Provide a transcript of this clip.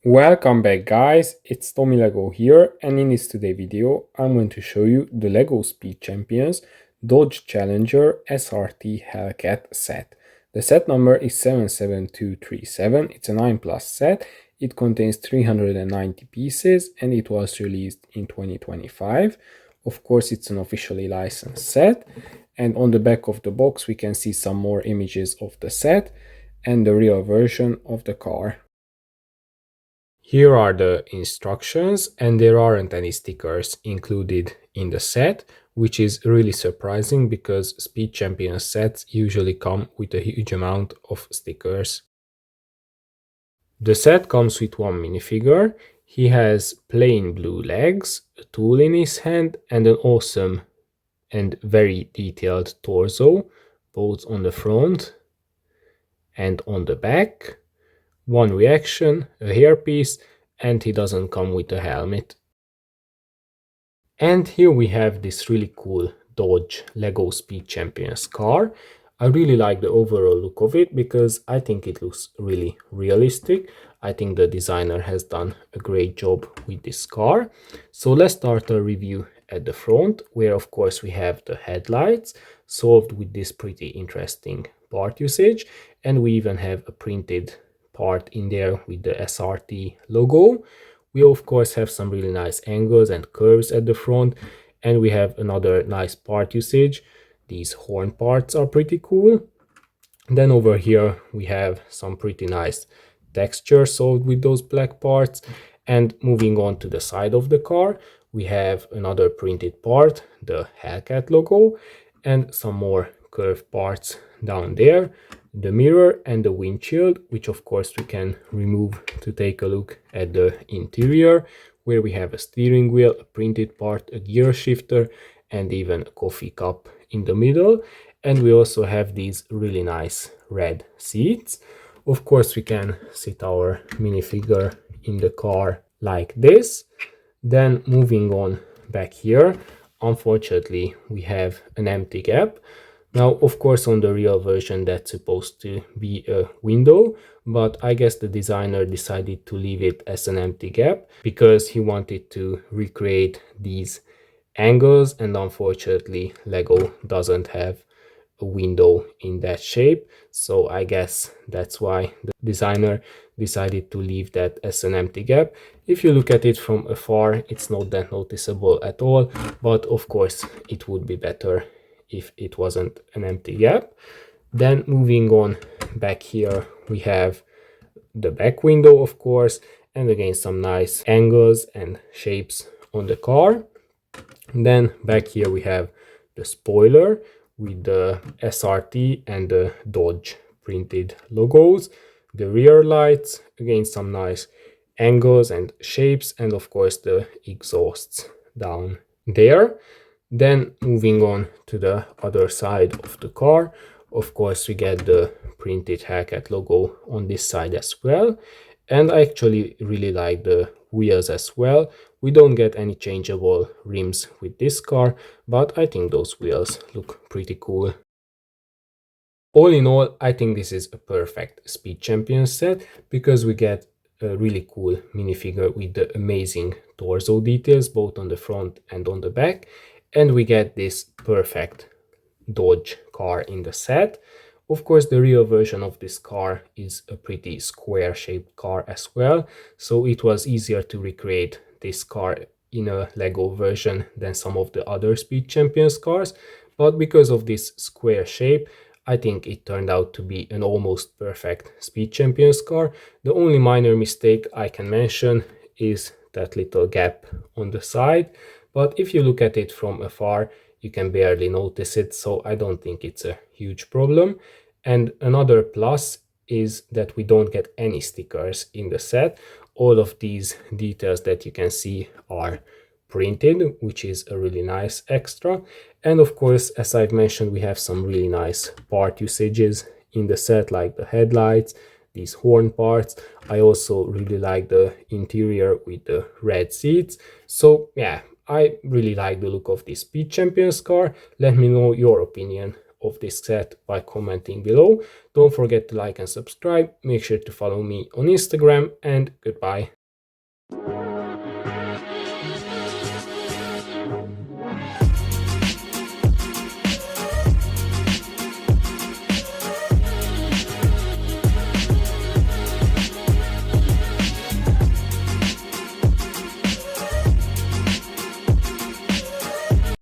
Welcome back guys, it's tomilego here, and in this today video I'm going to show you the LEGO Speed Champions Dodge Challenger SRT Hellcat set. The set number is 77237, it's a 9 plus set, it contains 390 pieces and it was released in 2025. Of course it's an officially licensed set, and on the back of the box we can see some more images of the set and the real version of the car. Here are the instructions, and there aren't any stickers included in the set, which is really surprising because Speed Champion sets usually come with a huge amount of stickers. The set comes with one minifigure. He has plain blue legs, a tool in his hand, and an awesome and very detailed torso, both on the front and on the back. One reaction, a hairpiece, and he doesn't come with a helmet. And here we have this really cool Dodge LEGO Speed Champions car. I really like the overall look of it because I think it looks really realistic. I think the designer has done a great job with this car. So let's start a review at the front, where of course we have the headlights solved with this pretty interesting part usage, and we even have a printed part in there with the SRT logo. We of course have some really nice angles and curves at the front, and we have another nice part usage. These horn parts are pretty cool. Then over here we have some pretty nice texture solved with those black parts, and moving on to the side of the car we have another printed part, the Hellcat logo, and some more curved parts down there, the mirror and the windshield, which of course we can remove to take a look at the interior, where we have a steering wheel, a printed part, a gear shifter, and even a coffee cup in the middle. And we also have these really nice red seats. Of course we can sit our minifigure in the car like this. Then moving on back here, unfortunately we have an empty gap. Now, of course, on the real version that's supposed to be a window, but I guess the designer decided to leave it as an empty gap because he wanted to recreate these angles, and unfortunately LEGO doesn't have a window in that shape. So I guess that's why the designer decided to leave that as an empty gap. If you look at it from afar, it's not that noticeable at all, but of course it would be better if it wasn't an empty gap. Then moving on back here we have the back window, of course, and again some nice angles and shapes on the car. Then back here we have the spoiler with the SRT and the Dodge printed logos, the rear lights, again some nice angles and shapes, and of course the exhausts down there. Then moving on to the other side of the car, of course we get the printed Hellcat logo on this side as well. And I actually really like the wheels as well. We don't get any changeable rims with this car, but I think those wheels look pretty cool. All in all, I think this is a perfect Speed Champion set because we get a really cool minifigure with the amazing torso details both on the front and on the back, and we get this perfect Dodge car in the set. Of course, the real version of this car is a pretty square shaped car as well, so it was easier to recreate this car in a LEGO version than some of the other Speed Champions cars, but because of this square shape, I think it turned out to be an almost perfect Speed Champions car. The only minor mistake I can mention is that little gap on the side, but if you look at it from afar, you can barely notice it, so I don't think it's a huge problem. And another plus is that we don't get any stickers in the set. All of these details that you can see are printed, which is a really nice extra. And of course, as I've mentioned, we have some really nice part usages in the set, like the headlights, these horn parts. I also really like the interior with the red seats. So yeah, I really like the look of this Speed Champions car. Let me know your opinion of this set by commenting below. Don't forget to like and subscribe. Make sure to follow me on Instagram, and goodbye.